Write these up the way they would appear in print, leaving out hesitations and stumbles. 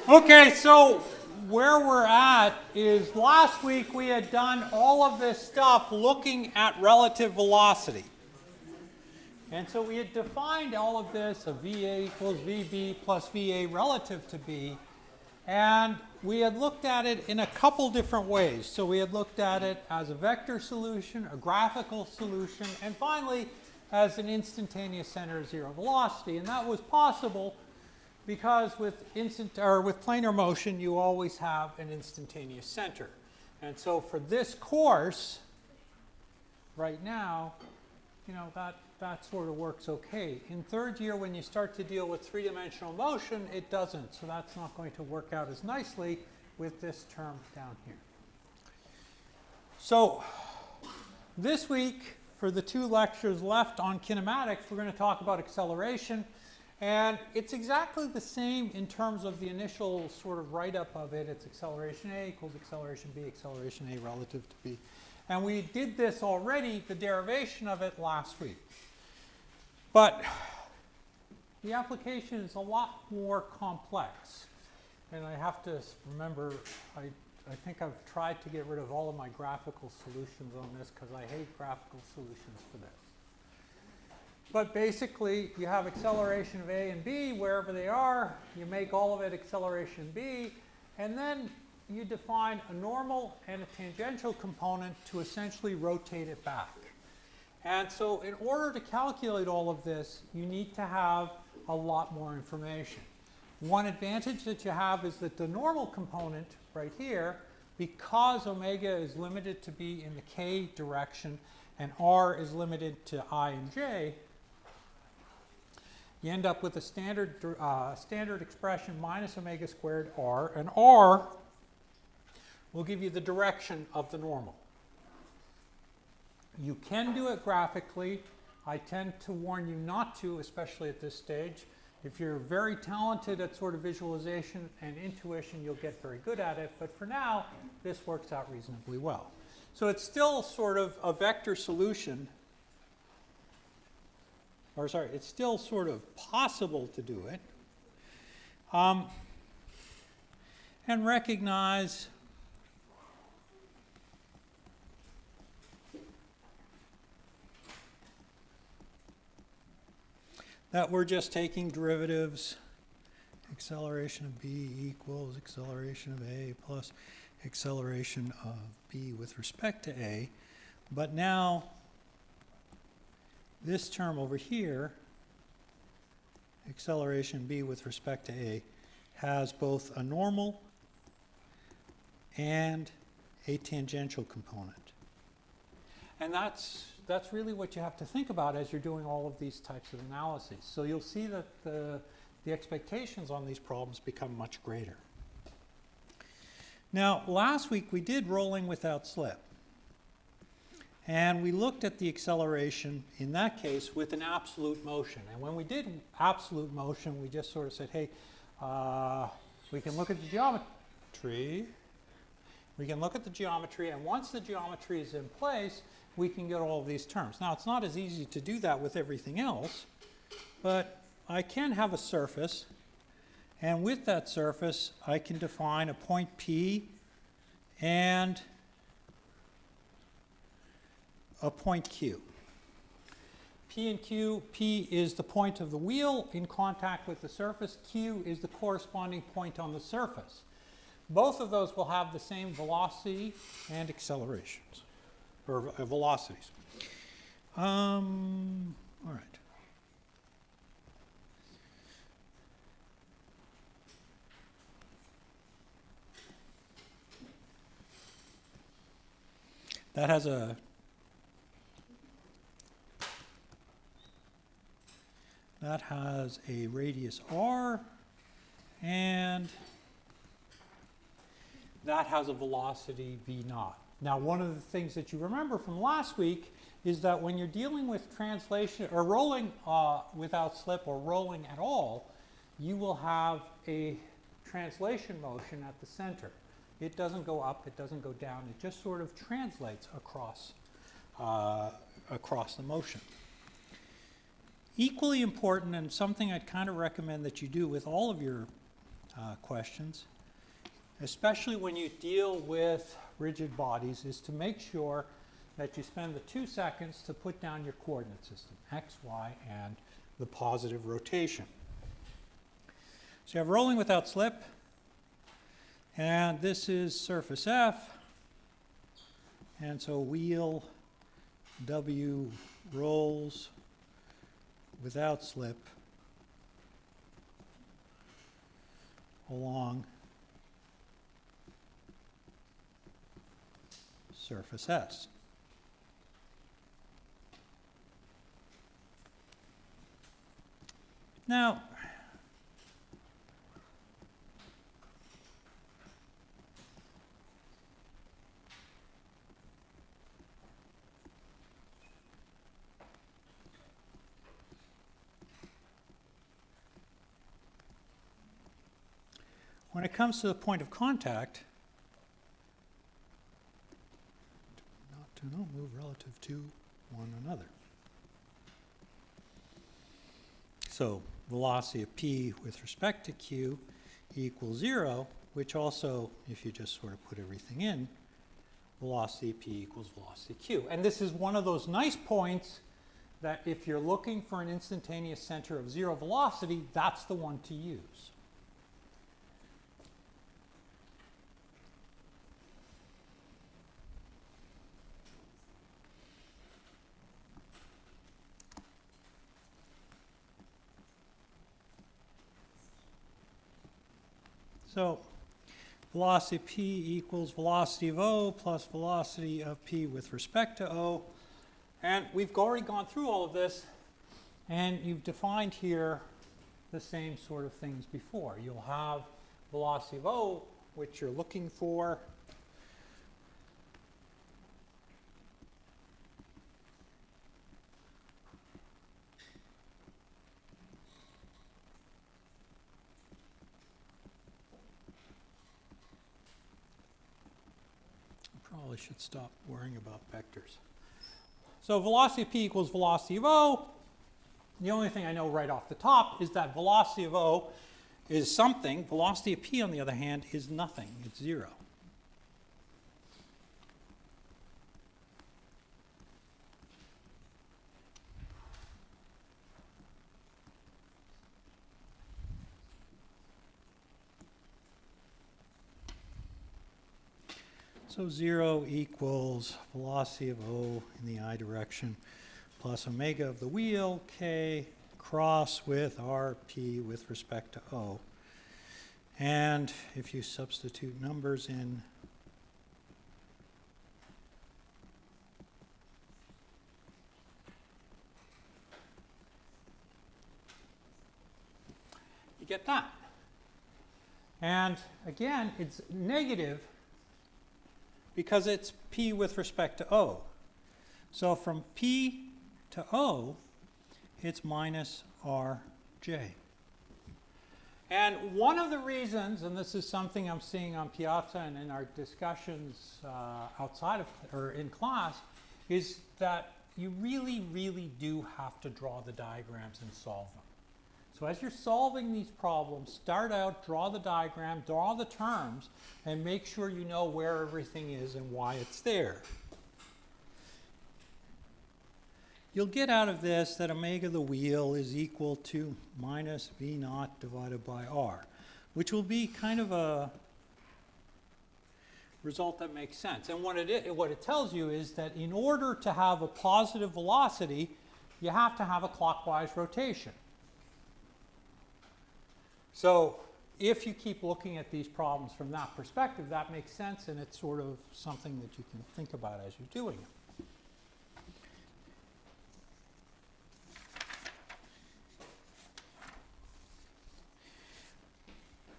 Okay, so where we're at is last week we had done all of this stuff looking at relative velocity. And so we had defined all of this, a VA equals VB plus VA relative to B. And we had looked at it in a couple different ways. So we had looked at it as a vector solution, a graphical solution, and finally as an instantaneous center of zero velocity. And that was possible because with planar motion, you always have an instantaneous center. And so for this course, right now, you know, that sort of works okay. In third year, when you start to deal with three-dimensional motion, it doesn't. So that's not going to work out as nicely with this term down here. So this week, for the two lectures left on kinematics, we're going to talk about acceleration. And it's exactly the same in terms of the initial sort of write-up of it. It's acceleration A equals acceleration B, acceleration A relative to B. And we did this already, the derivation of it, last week. But the application is a lot more complex. And I have to remember, I think I've tried to get rid of all of my graphical solutions on this because I hate graphical solutions for this. But basically, you have acceleration of A and B wherever they are. You make all of it acceleration B. And then you define a normal and a tangential component to essentially rotate it back. And so in order to calculate all of this, you need to have a lot more information. One advantage that you have is that the normal component right here, because omega is limited to be in the k direction and r is limited to I and j, you end up with a standard expression minus omega squared r, and r will give you the direction of the normal. You can do it graphically. I tend to warn you not to, especially at this stage. If you're very talented at sort of visualization and intuition, you'll get very good at it. But for now, this works out reasonably well. So it's still sort of a vector solution. Or sorry, it's still sort of possible to do it. And recognize that we're just taking derivatives. Acceleration of B equals acceleration of A plus acceleration of B with respect to A. But now, this term over here, acceleration B with respect to A, has both a normal and a tangential component. And that's really what you have to think about as you're doing all of these types of analyses. So you'll see that the expectations on these problems become much greater. Now, last week we did rolling without slip. And we looked at the acceleration, in that case, with an absolute motion. And when we did absolute motion, we just sort of said, hey, we can look at the geometry. We can look at the geometry, and once the geometry is in place, we can get all of these terms. Now, it's not as easy to do that with everything else, but I can have a surface, and with that surface, I can define a point P and a point Q. P and Q, P is the point of the wheel in contact with the surface. Q is the corresponding point on the surface. Both of those will have the same velocity and accelerations, or velocities. All right. That has a radius r, and that has a velocity v naught. Now, one of the things that you remember from last week is that when you're dealing with translation or rolling without slip or rolling at all, you will have a translation motion at the center. It doesn't go up, it doesn't go down, it just sort of translates across the motion. Equally important, and something I'd kind of recommend that you do with all of your questions, especially when you deal with rigid bodies, is to make sure that you spend the 2 seconds to put down your coordinate system, x, y, and the positive rotation. So you have rolling without slip, and this is surface F, and so wheel W rolls without slip along surface S. Now, when it comes to the point of contact, do not move relative to one another. So velocity of p with respect to q equals 0, which also, if you just sort of put everything in, velocity of p equals velocity q. And this is one of those nice points that if you're looking for an instantaneous center of zero velocity, that's the one to use. So velocity of p equals velocity of O plus velocity of p with respect to O. And we've already gone through all of this, and you've defined here the same sort of things before. You'll have velocity of O, which you're looking for. Probably should stop worrying about vectors. So velocity of p equals velocity of O. The only thing I know right off the top is that velocity of O is something. Velocity of p, on the other hand, is nothing. It's 0. So 0 equals velocity of O in the I direction plus omega of the wheel, k, cross with rp with respect to O. And if you substitute numbers in, you get that. And again, it's negative because it's p with respect to O. So from p to O, it's minus rj. And one of the reasons, and this is something I'm seeing on Piazza and in our discussions outside of, or in class, is that you really, really do have to draw the diagrams and solve them. So as you're solving these problems, start out, draw the diagram, draw the terms, and make sure you know where everything is and why it's there. You'll get out of this that omega of the wheel is equal to minus v naught divided by r, which will be kind of a result that makes sense. And what it tells you is that in order to have a positive velocity, you have to have a clockwise rotation. So if you keep looking at these problems from that perspective, that makes sense, and it's sort of something that you can think about as you're doing it.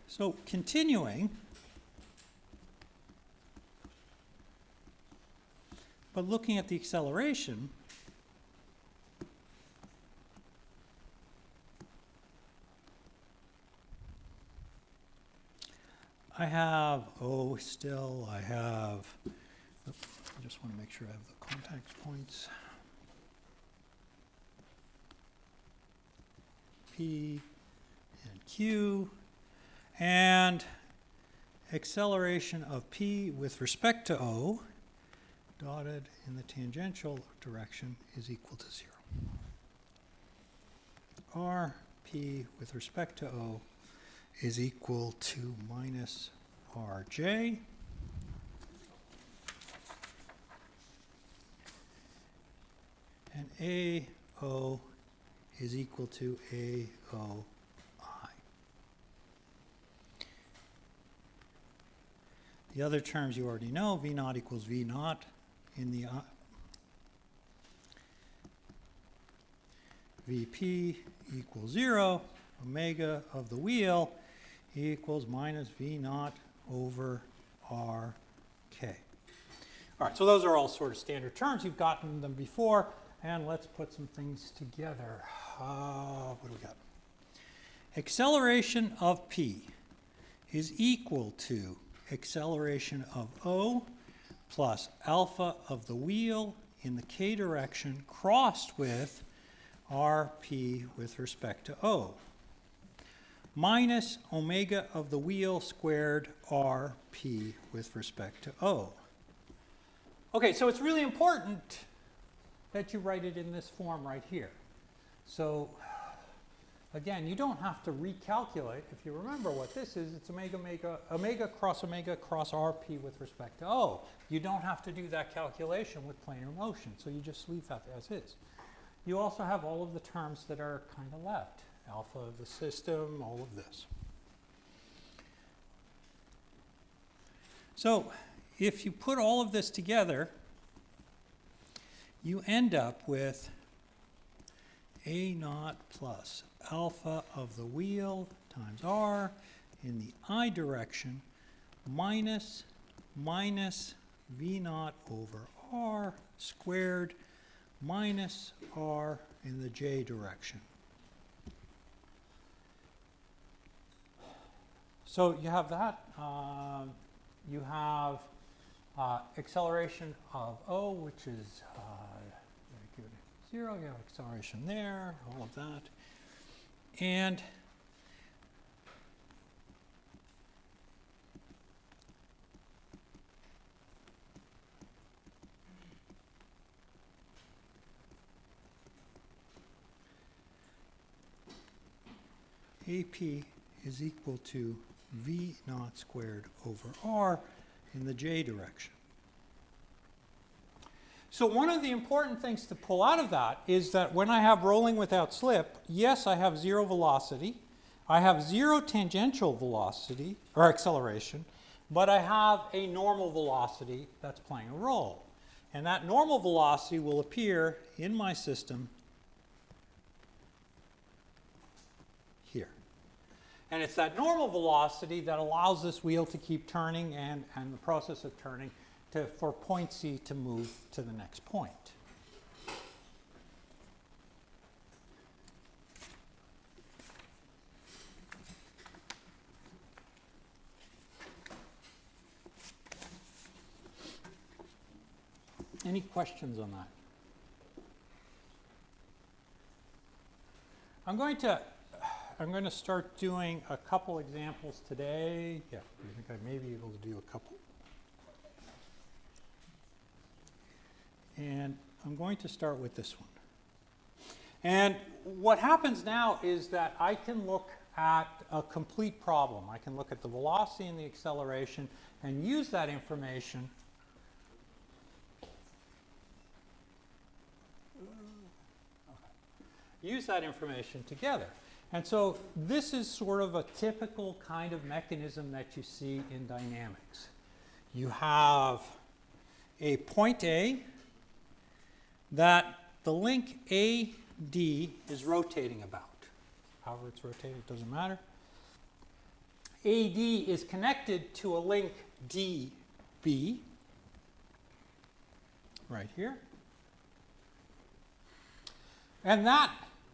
So continuing, but looking at the acceleration, I have O still, I just want to make sure I have the contact points. P and Q. And acceleration of p with respect to O, dotted in the tangential direction, is equal to 0. Rp with respect to O is equal to minus Rj. And AO is equal to AOI. The other terms you already know, V naught equals V naught in the Vp equals 0, omega of the wheel equals minus V naught over Rk. All right, so those are all sort of standard terms. You've gotten them before, and let's put some things together. What do we got? Acceleration of p is equal to acceleration of O plus alpha of the wheel in the k direction crossed with Rp with respect to O, minus omega of the wheel squared Rp with respect to O. Okay, so it's really important that you write it in this form right here. So again, you don't have to recalculate. If you remember what this is, it's omega cross Rp with respect to O. You don't have to do that calculation with planar motion, so you just leave that as is. You also have all of the terms that are kind of left. Alpha of the system, all of this. So if you put all of this together, you end up with A naught plus alpha of the wheel times R in the I direction minus V naught over R squared minus R in the J direction. So you have that. You have acceleration of O, which is 0. You have acceleration there, all of that. And AP is equal to V naught squared over R in the J direction. So one of the important things to pull out of that is that when I have rolling without slip, yes, I have 0 velocity. I have 0 tangential velocity, or acceleration, but I have a normal velocity that's playing a role. And that normal velocity will appear in my system here. And it's that normal velocity that allows this wheel to keep turning and the process of turning for point C to move to the next point. Any questions on that? I'm going to start doing a couple examples today. Yeah, I think I may be able to do a couple. And I'm going to start with this one. And what happens now is that I can look at a complete problem. I can look at the velocity and the acceleration and use that information together. And so this is sort of a typical kind of mechanism that you see in dynamics. You have a point A that the link AD is rotating about. However it's rotating, it doesn't matter. AD is connected to a link DB right here. And that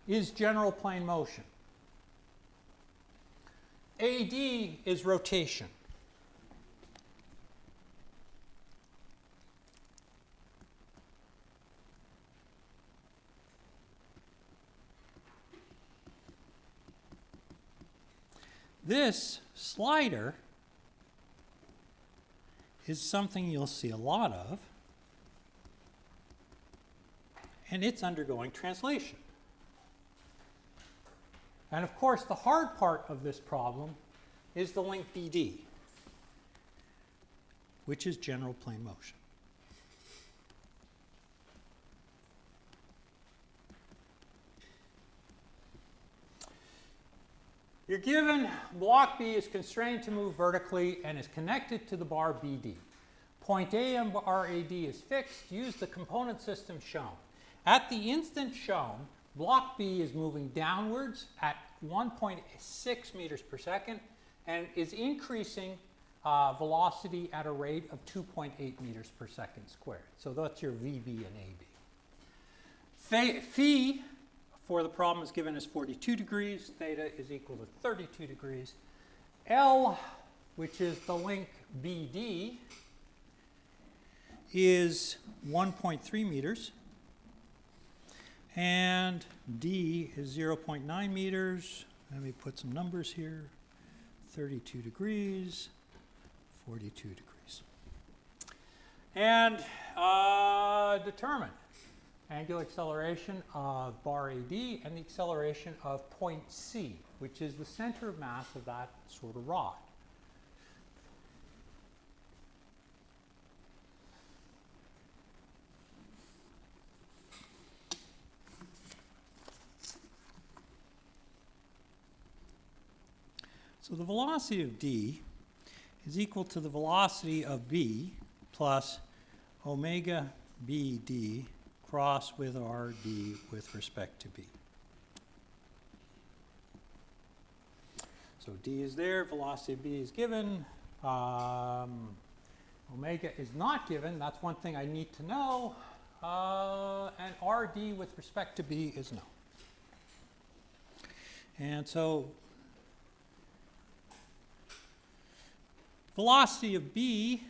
is general plane motion. AD is rotation. This slider is something you'll see a lot of, and it's undergoing translation. And of course, the hard part of this problem is the link BD, which is general plane motion. You're given block B is constrained to move vertically and is connected to the bar BD. Point A and bar AD is fixed. Use the component system shown. At the instant shown, block B is moving downwards at 1.6 meters per second and is increasing velocity at a rate of 2.8 meters per second squared. So that's your VB and AB. Phi for the problem is given as 42 degrees. Theta is equal to 32 degrees. L, which is the link BD, is 1.3 meters. And D is 0.9 meters. Let me put some numbers here. 32 degrees, 42 degrees. And determine angular acceleration of bar AD and the acceleration of point C, which is the center of mass of that sort of rod. So the velocity of D is equal to the velocity of B plus omega BD cross with RD with respect to B. So D is there, velocity of B is given, omega is not given, that's one thing I need to know, and RD with respect to B is known. And so velocity of B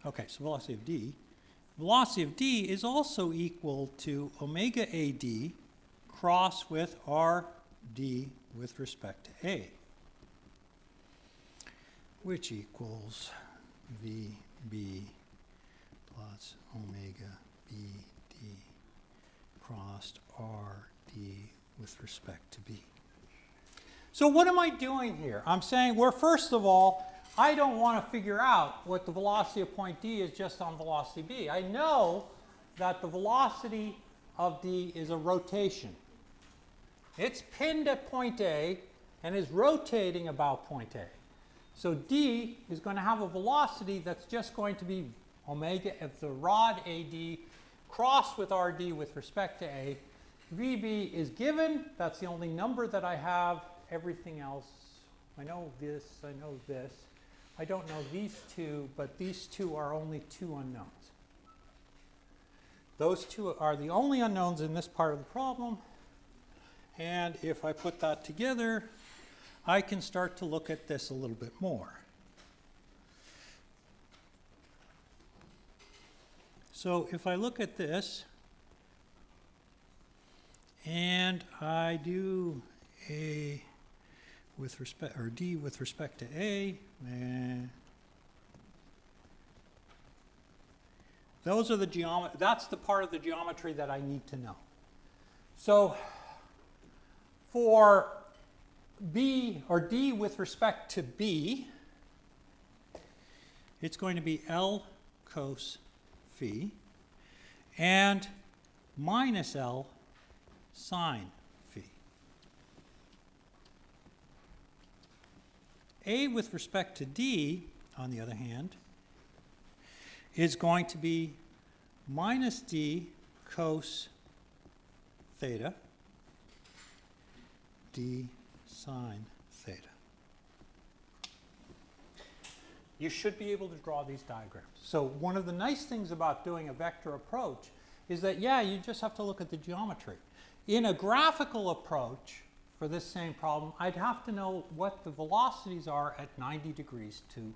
so velocity of D. Velocity of D is also equal to omega AD cross with RD with respect to A, which equals VB plus omega BD crossed RD with respect to B. So what am I doing here? I'm saying, well, first of all, I don't want to figure out what the velocity of point D is just on velocity B. I know that the velocity of D is a rotation. It's pinned at point A and is rotating about point A. So D is going to have a velocity that's just going to be omega of the rod AD crossed with RD with respect to A. VB is given. That's the only number that I have. Everything else, I know this, I know this. I don't know these two, but these two are only two unknowns. Those two are the only unknowns in this part of the problem. And if I put that together, I can start to look at this a little bit more. So if I look at this, and I do A with respect, or D with respect to A, those are the geometry, that's the part of the geometry that I need to know. So for B or D with respect to B, it's going to be L cos phi and minus L sine phi. A with respect to D, on the other hand, is going to be minus D cos theta, D sine theta. You should be able to draw these diagrams. So one of the nice things about doing a vector approach is that, yeah, you just have to look at the geometry. In a graphical approach for this same problem, I'd have to know what the velocities are at 90 degrees to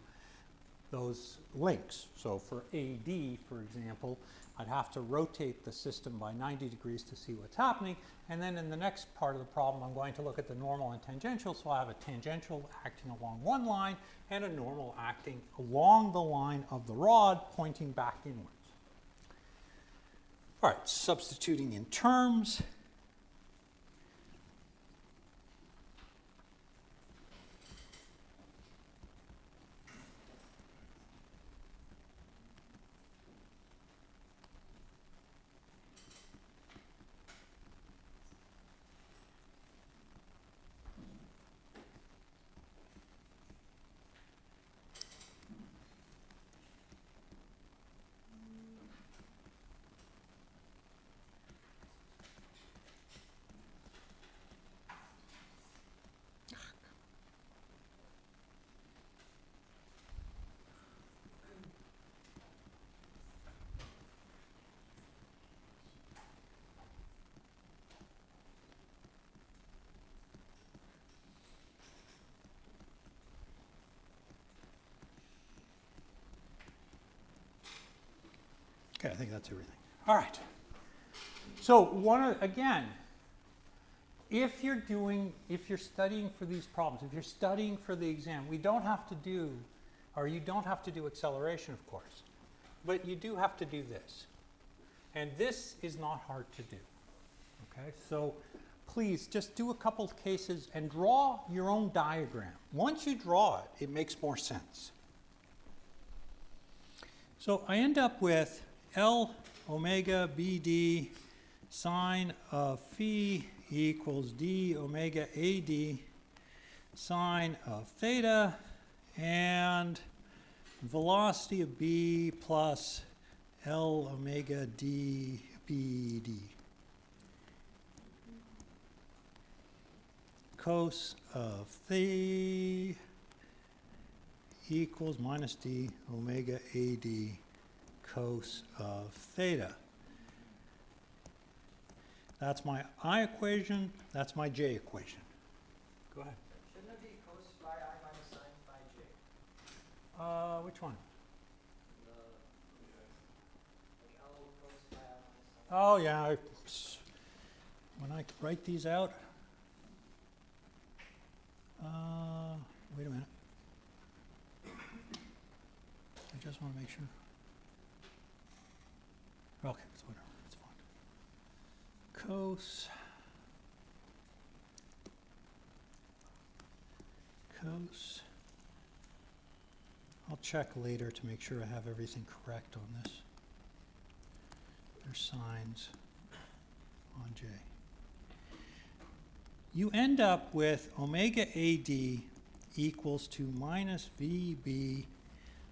those links. So for AD, for example, I'd have to rotate the system by 90 degrees to see what's happening. And then in the next part of the problem, I'm going to look at the normal and tangential. So I have a tangential acting along one line and a normal acting along the line of the rod pointing back inwards. All right, substituting in terms. Okay, I think that's everything. All right. So again, if you're studying for these problems, if you're studying for the exam, you don't have to do acceleration, of course, but you do have to do this. And this is not hard to do. Okay, so please just do a couple of cases and draw your own diagram. Once you draw it, it makes more sense. So I end up with L omega BD sine of phi equals d omega AD sine of theta, and velocity of B plus L omega d BD. Cos of theta equals minus d omega AD cos of theta. That's my I equation, that's my J equation. Go ahead. Shouldn't it be cos phi I minus sine phi j? Which one? Like L cos phi I minus sine. Oh yeah, when I write these out, wait a minute. I just want to make sure. Okay, it's whatever, it's fine. Cos. I'll check later to make sure I have everything correct on this. There's signs on J. You end up with omega AD equals to minus VB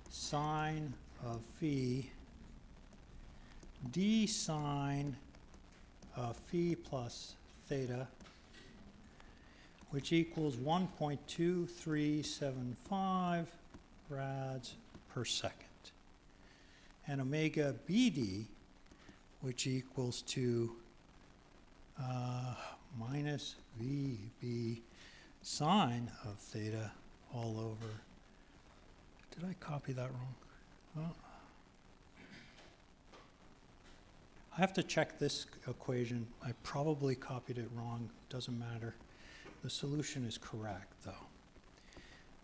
sine of phi d sine of phi plus theta, which equals 1.2375 rads per second. And omega BD, which equals to minus VB sine of theta all over. Did I copy that wrong? Well, I have to check this equation. I probably copied it wrong. Doesn't matter. The solution is correct, though.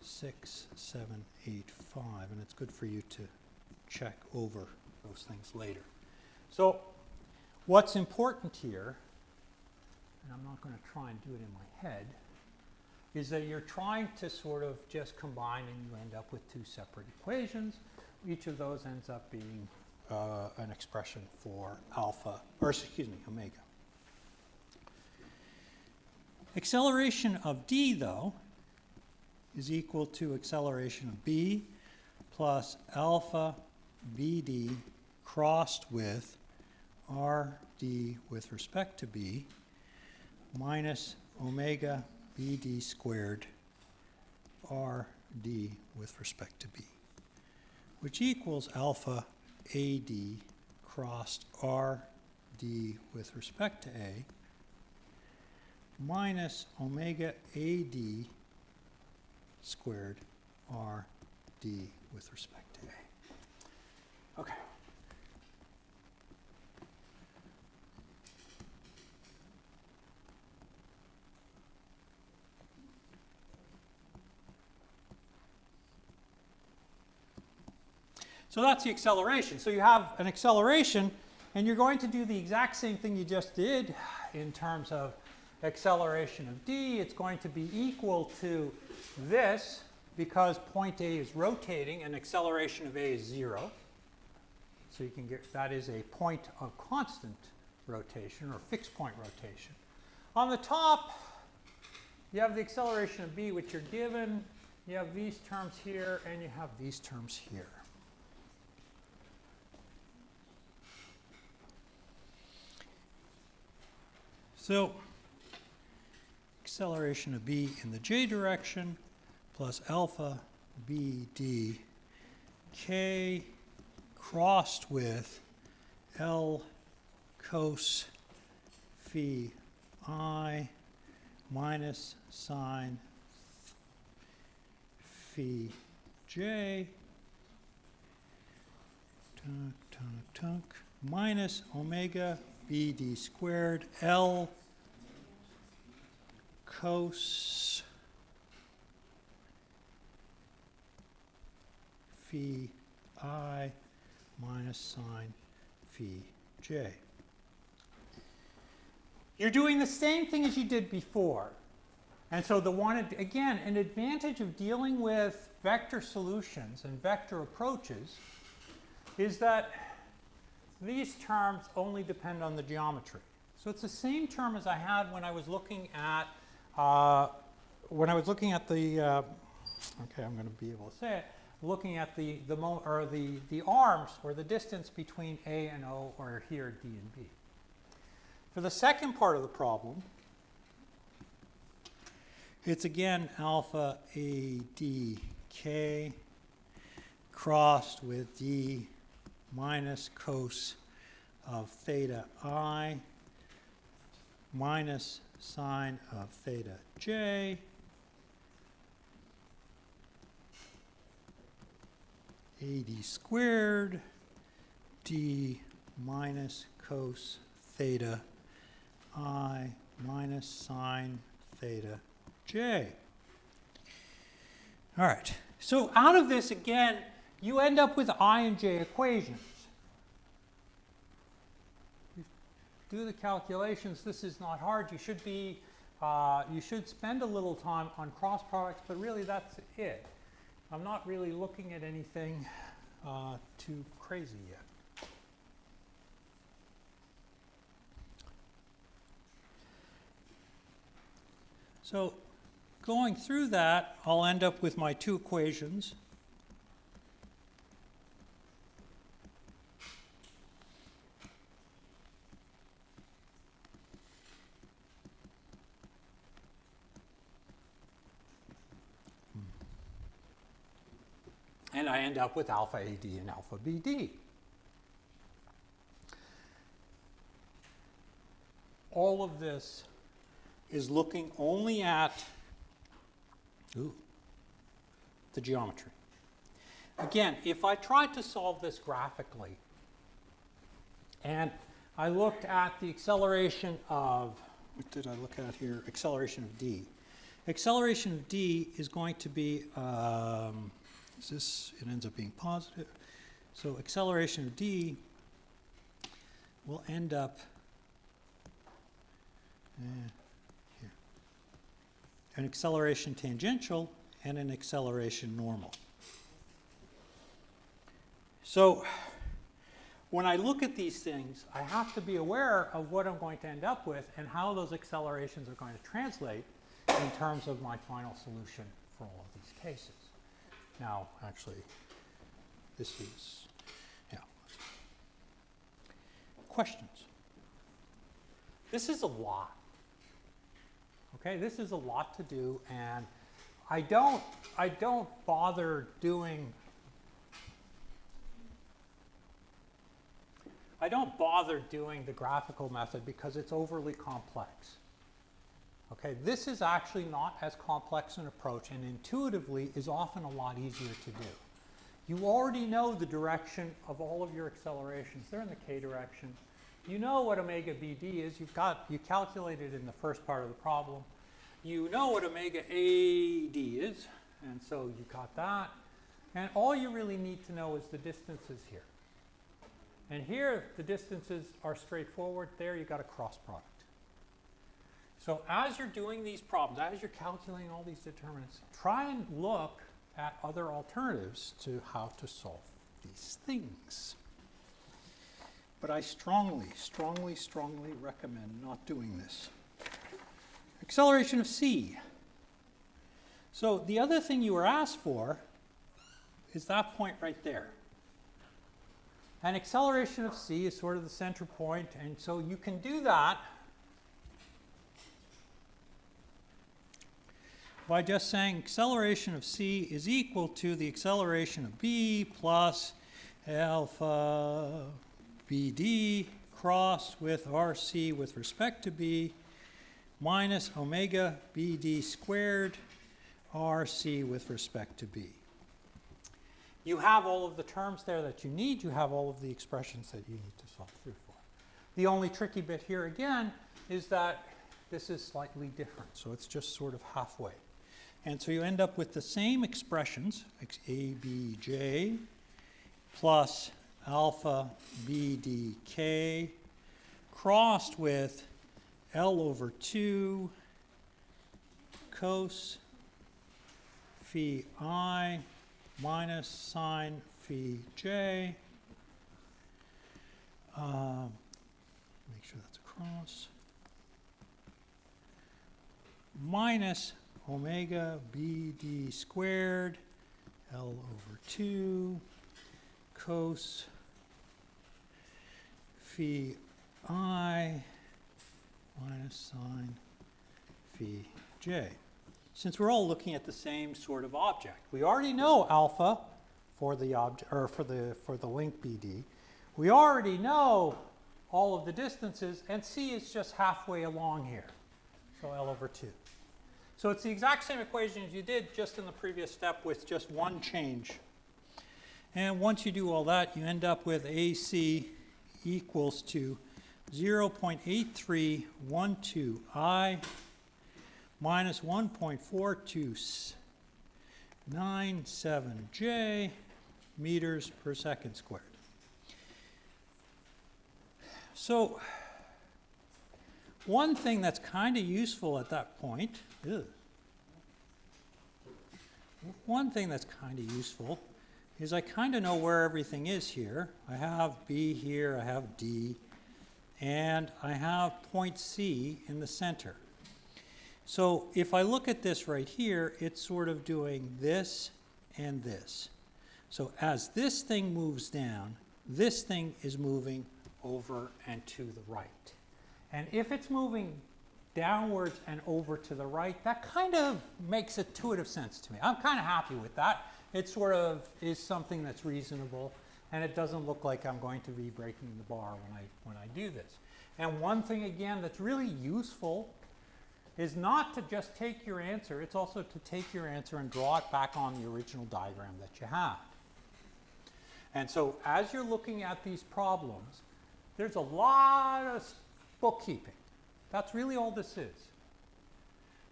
6, 7, 8, 5. And it's good for you to check over those things later. So what's important here, and I'm not going to try and do it in my head, is that you're trying to sort of just combine and you end up with two separate equations. Each of those ends up being an expression for alpha, or excuse me, omega. Acceleration of d, though, is equal to acceleration of b plus alpha bd crossed with rd with respect to b minus omega bd squared rd with respect to b, which equals alpha AD crossed RD with respect to A minus omega AD squared RD with respect to A. Okay. So that's the acceleration. So you have an acceleration, and you're going to do the exact same thing you just did in terms of acceleration of d. It's going to be equal to this, because point A is rotating and acceleration of A is 0. So you can get, that is a point of constant rotation or fixed point rotation. On the top, you have the acceleration of B, which you're given. You have these terms here, and you have these terms here. So acceleration of B in the j direction plus alpha b d k crossed with L cos phi I minus sine phi j minus omega b d squared L cos phi I minus sine phi j. You're doing the same thing as you did before. And so the one, again, an advantage of dealing with vector solutions and vector approaches is that these terms only depend on the geometry. So it's the same term as I had when I was looking at okay, I'm going to be able to say it, looking at the arms or the distance between A and O, or here D and B. For the second part of the problem, it's again alpha A D K crossed with D minus cos of theta I minus sine of theta j AD squared D minus cos theta I minus sine theta j. All right, so out of this, again, you end up with I and j equations. You do the calculations. This is not hard. You should spend a little time on cross products, but really that's it. I'm not really looking at anything too crazy yet. So going through that, I'll end up with my two equations. And I end up with alpha AD and alpha BD. All of this is looking only at the geometry. Again, if I tried to solve this graphically, and I looked at the acceleration of, what did I look at here? Acceleration of D. Acceleration of D is going to be, it ends up being positive. So acceleration of D will end up here. An acceleration tangential and an acceleration normal. So when I look at these things, I have to be aware of what I'm going to end up with and how those accelerations are going to translate in terms of my final solution for all of these cases. Now, actually, this is, yeah. Questions? This is a lot. Okay, this is a lot to do, and I don't bother doing the graphical method because it's overly complex. Okay, this is actually not as complex an approach, and intuitively is often a lot easier to do. You already know the direction of all of your accelerations. They're in the k direction. You know what omega BD is. You calculated in the first part of the problem. You know what omega AD is, and so you got that. And all you really need to know is the distances here. And here, the distances are straightforward. There, you got a cross product. So as you're doing these problems, as you're calculating all these determinants, try and look at other alternatives to how to solve these things. But I strongly, strongly, strongly recommend not doing this. Acceleration of c. So the other thing you were asked for is that point right there. And acceleration of c is sort of the center point, and so you can do that by just saying acceleration of c is equal to the acceleration of b plus alpha bd crossed with rc with respect to b minus omega bd squared rc with respect to b. You have all of the terms there that you need. You have all of the expressions that you need to solve through for. The only tricky bit here again is that this is slightly different. So it's just sort of halfway. And so you end up with the same expressions, abj plus alpha bdk crossed with L over 2 cos phi I minus sine phi j. Make sure that's a cross. Minus omega bd squared L over 2 cos phi I minus sine phi j. Since we're all looking at the same sort of object, we already know alpha for the object or for the link BD. We already know all of the distances, and c is just halfway along here. So L over 2. So it's the exact same equation as you did just in the previous step with just one change. And once you do all that, you end up with AC equals to 0.8312I minus 1.4297J meters per second squared. So one thing that's kind of useful at that point, is I kind of know where everything is here. I have B here, I have D, and I have point C in the center. So if I look at this right here, it's sort of doing this and this. So as this thing moves down, this thing is moving over and to the right. And if it's moving downwards and over to the right, that kind of makes intuitive sense to me. I'm kind of happy with that. It sort of is something that's reasonable, and it doesn't look like I'm going to be breaking the bar when I do this. And one thing, again, that's really useful is not to just take your answer, it's also to take your answer and draw it back on the original diagram that you had. And so as you're looking at these problems, there's a lot of bookkeeping. That's really all this is.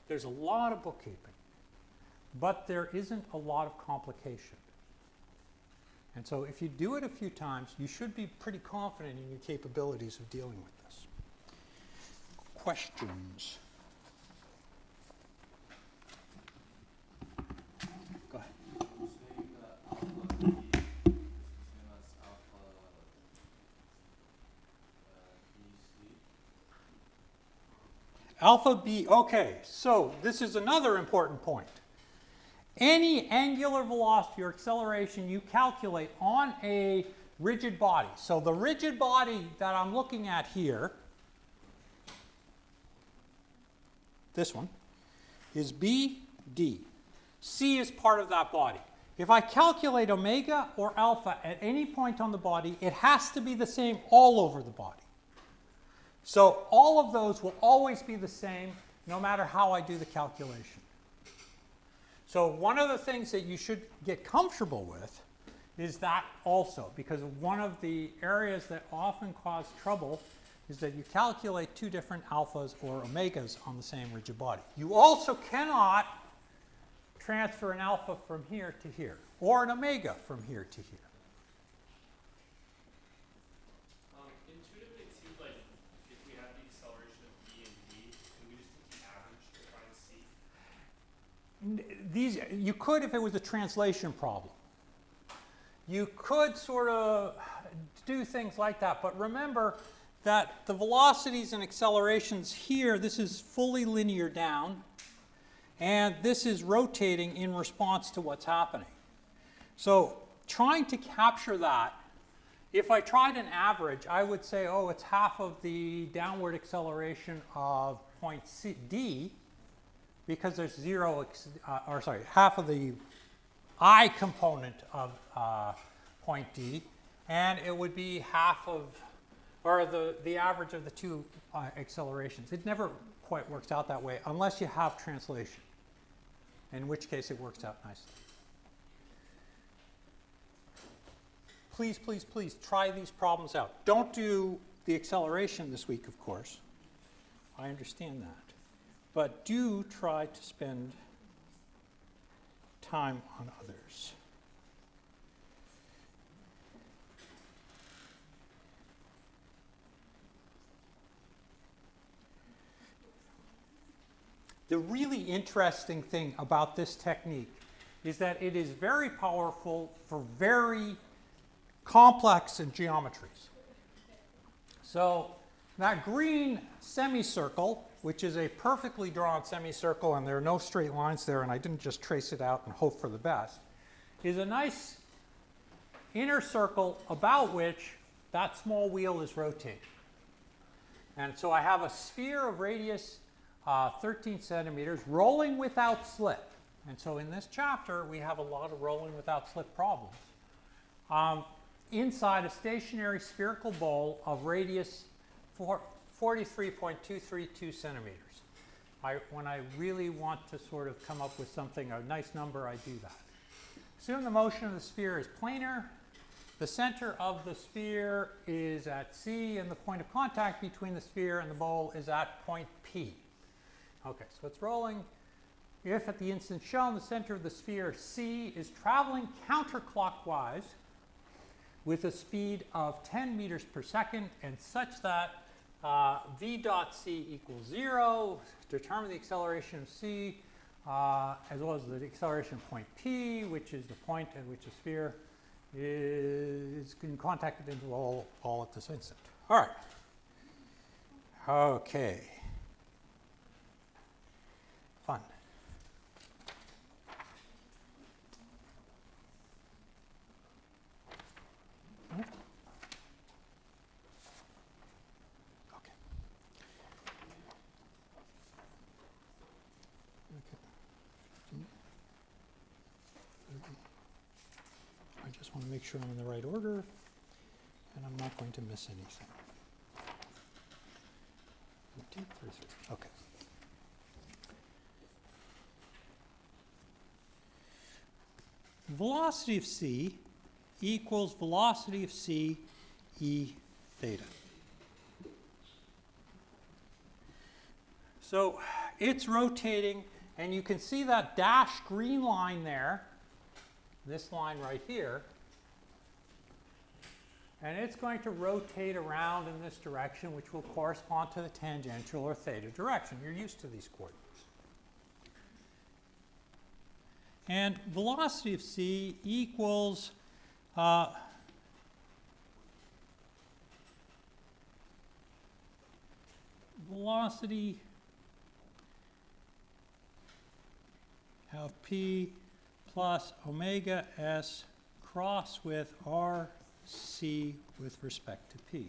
There's a lot of bookkeeping, but there isn't a lot of complication. And so if you do it a few times, you should be pretty confident in your capabilities of dealing with this. Questions? Go ahead. Alpha B, okay, so this is another important point. Any angular velocity or acceleration you calculate on a rigid body, so the rigid body that I'm looking at here, this one, is BD. C is part of that body. If I calculate omega or alpha at any point on the body, it has to be the same all over the body. So all of those will always be the same no matter how I do the calculation. So one of the things that you should get comfortable with is that also, because one of the areas that often cause trouble is that you calculate two different alphas or omegas on the same rigid body. You also cannot transfer an alpha from here to here, or an omega from here to here. Intuitively, it seems like if we have the acceleration of v and d, can we just take the average to find c? You could if it was a translation problem. You could sort of do things like that, but remember that the velocities and accelerations here, this is fully linear down, and this is rotating in response to what's happening. So trying to capture that, if I tried an average, I would say, oh, it's half of the downward acceleration of point D, because there's half of the I component of point D, and it would be half of, or the average of the two accelerations. It never quite works out that way unless you have translation, in which case it works out nicely. Please, please, please try these problems out. Don't do the acceleration this week, of course. I understand that. But do try to spend time on others. The really interesting thing about this technique is that it is very powerful for very complex geometries. So that green semicircle, which is a perfectly drawn semicircle, and there are no straight lines there, and I didn't just trace it out and hope for the best, is a nice inner circle about which that small wheel is rotating. And so I have a sphere of radius 13 centimeters rolling without slip. And so in this chapter, we have a lot of rolling without slip problems. Inside a stationary spherical bowl of radius 43.232 centimeters. When I really want to sort of come up with something, a nice number, I do that. Assume the motion of the sphere is planar. The center of the sphere is at C, and the point of contact between the sphere and the bowl is at point P. Okay, so it's rolling. If at the instant shown, the center of the sphere C is traveling counterclockwise with a speed of 10 meters per second, and such that v dot c equals 0, determine the acceleration of c, as well as the acceleration of point P, which is the point at which the sphere is in contact with the interval all at this instant. All right. Okay. Fun. Okay. I just want to make sure I'm in the right order, and I'm not going to miss anything. 33. Okay. Velocity of c equals velocity of c e theta. So it's rotating, and you can see that dashed green line there, this line right here, and it's going to rotate around in this direction, which will correspond to the tangential or theta direction. You're used to these coordinates. And velocity of c equals velocity of p plus omega s cross with r c with respect to p.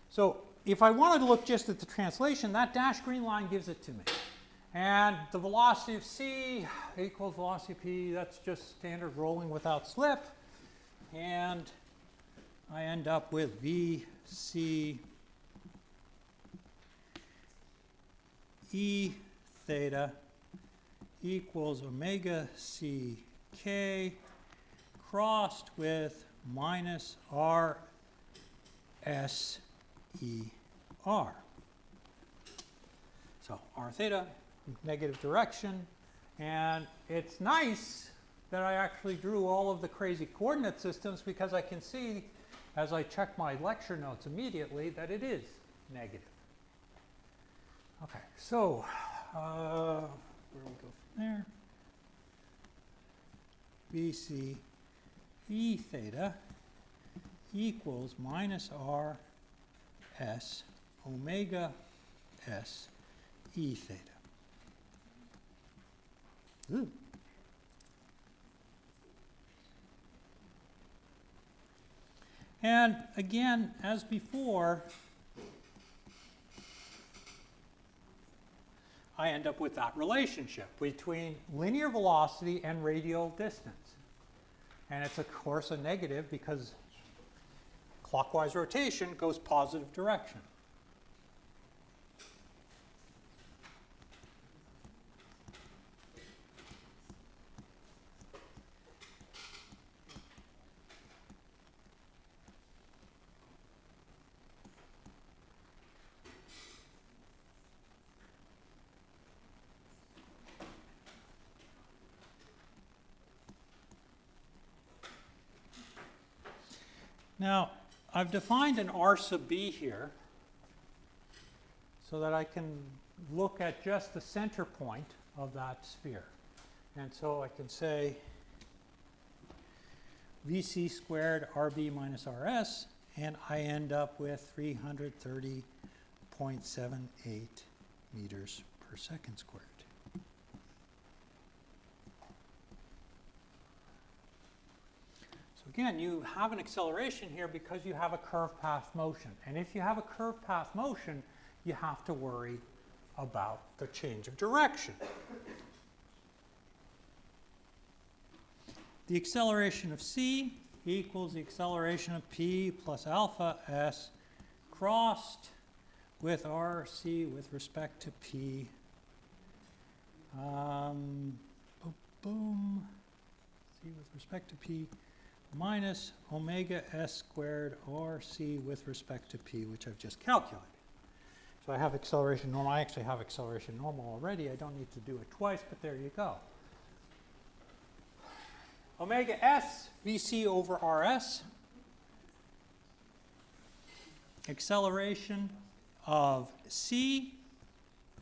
So if I wanted to look just at the translation, that dashed green line gives it to me. And the velocity of c equals velocity of p, that's just standard rolling without slip. And I end up with v c e theta equals omega c k crossed with minus r s e r. So r theta negative direction. And it's nice that I actually drew all of the crazy coordinate systems because I can see as I check my lecture notes immediately that it is negative. Okay, so where do we go from there? BC E theta equals minus R S omega S E theta. Ooh. And again, as before, I end up with that relationship between linear velocity and radial distance. And it's, of course, a negative because clockwise rotation goes positive direction. Now, I've defined an R sub b here so that I can look at just the center point of that sphere. And so I can say VC squared RB minus RS, and I end up with 330.78 meters per second squared. Again, you have an acceleration here because you have a curved path motion. And if you have a curved path motion, you have to worry about the change of direction. The acceleration of c equals the acceleration of p plus alpha s crossed with rc with respect to p. Boom. C with respect to p minus omega s squared rc with respect to p, which I've just calculated. So I have acceleration normal. I actually have acceleration normal already. I don't need to do it twice, but there you go. Omega s vc over rs. Acceleration of c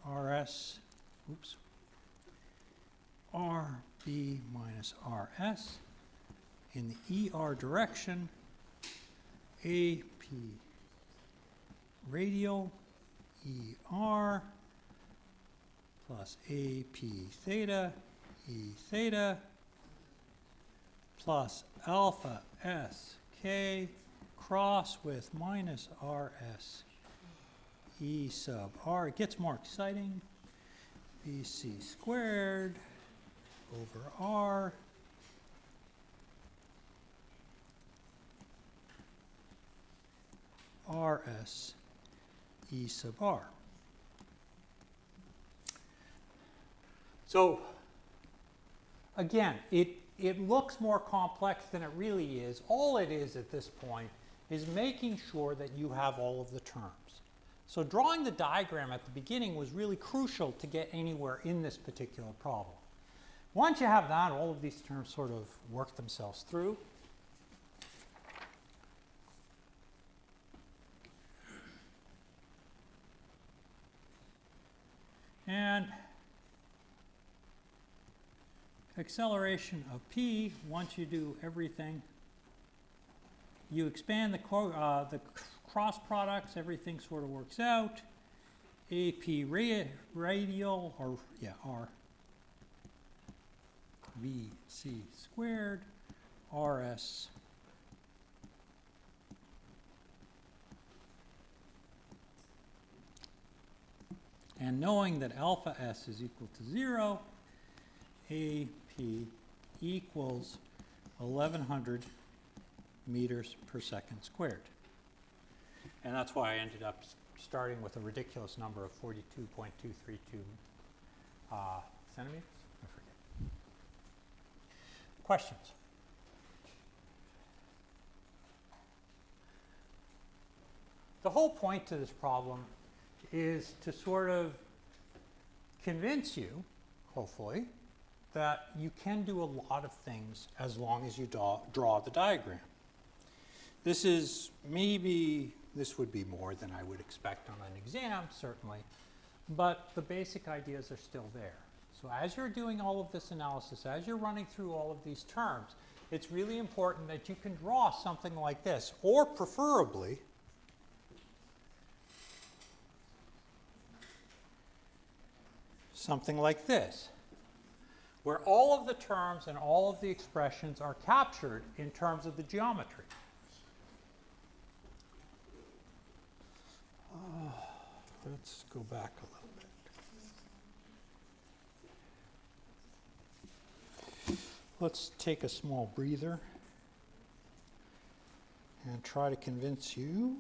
rs, rb minus rs in the ER direction, AP radial ER plus AP theta E theta plus alpha SK cross with minus RS E sub R. It gets more exciting. BC squared over R RS E sub R. So again, it looks more complex than it really is. All it is at this point is making sure that you have all of the terms. So drawing the diagram at the beginning was really crucial to get anywhere in this particular problem. Once you have that, all of these terms sort of work themselves through. And acceleration of p, once you do everything, you expand the cross products, everything sort of works out. AP radial, or yeah, R, VC squared, RS and knowing that alpha s is equal to 0, AP equals 1100 meters per second squared. And that's why I ended up starting with a ridiculous number of 42.232 centimeters. I forget. Questions? The whole point to this problem is to sort of convince you, hopefully, that you can do a lot of things as long as you draw the diagram. This would be more than I would expect on an exam, certainly, but the basic ideas are still there. So as you're doing all of this analysis, as you're running through all of these terms, it's really important that you can draw something like this, or preferably, something like this, where all of the terms and all of the expressions are captured in terms of the geometry. Let's go back a little bit. Let's take a small breather and try to convince you.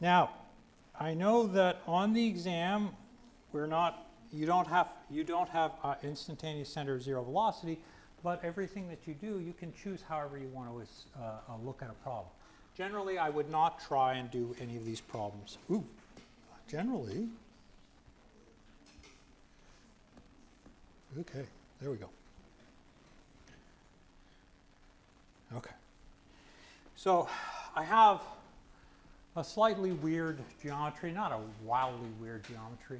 Now, I know that on the exam, you don't have instantaneous center of zero velocity, but everything that you do, you can choose however you want to look at a problem. Generally, I would not try and do any of these problems. Generally. Okay, there we go. Okay. So I have a slightly weird geometry, not a wildly weird geometry,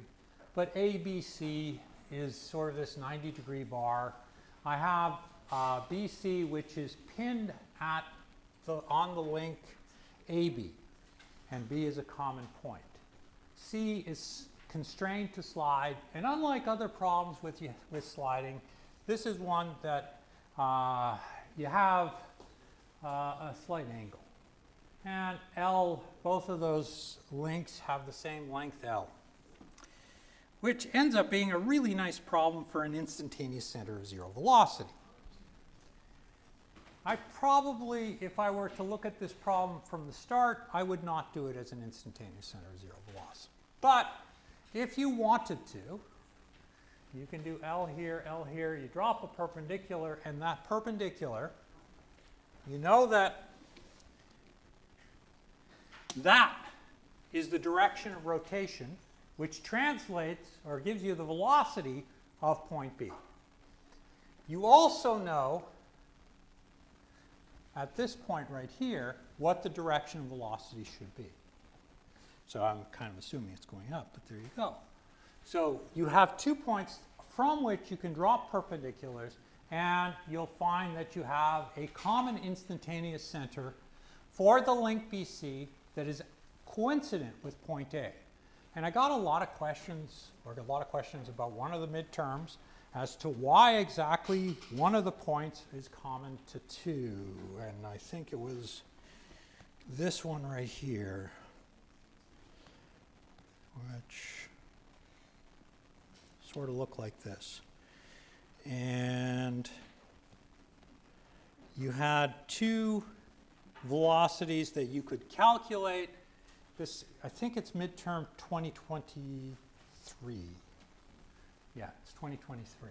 but ABC is sort of this 90-degree bar. I have BC, which is pinned on the link AB, and B is a common point. C is constrained to slide, and unlike other problems with sliding, this is one that you have a slight angle. And L, both of those links have the same length L, which ends up being a really nice problem for an instantaneous center of zero velocity. I probably, if I were to look at this problem from the start, I would not do it as an instantaneous center of zero velocity. But if you wanted to, you can do L here, you drop a perpendicular, and that perpendicular, you know that is the direction of rotation, which translates or gives you the velocity of point B. You also know at this point right here what the direction of velocity should be. So I'm kind of assuming it's going up, but there you go. So you have 2 points from which you can drop perpendiculars, and you'll find that you have a common instantaneous center for the link BC that is coincident with point A. And I got a lot of questions about one of the midterms as to why exactly one of the points is common to two. And I think it was this one right here, which sort of looked like this. And you had two velocities that you could calculate. This, I think it's midterm 2023. Yeah, it's 2023.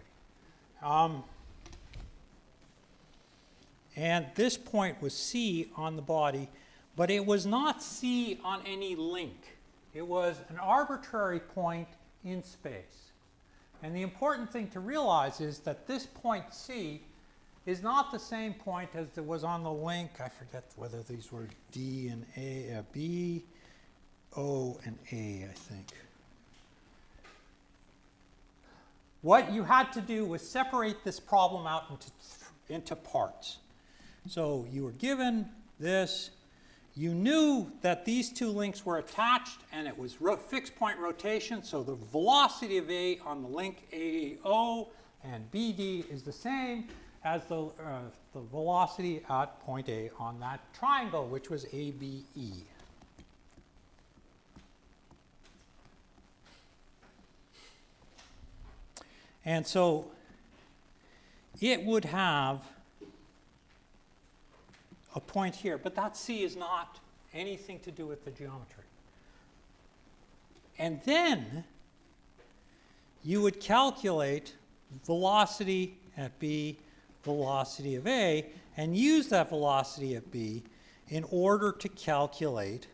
And this point was C on the body, but it was not C on any link. It was an arbitrary point in space. And the important thing to realize is that this point C is not the same point as it was on the link. I forget whether these were D and A, B, O, and A, I think. What you had to do was separate this problem out into parts. So you were given this. You knew that these two links were attached, and it was fixed point rotation, so the velocity of A on the link AO and BD is the same as the velocity at point A on that triangle, which was ABE. And so it would have a point here, but that C is not anything to do with the geometry. And then you would calculate velocity at B, velocity of A, and use that velocity at B in order to calculate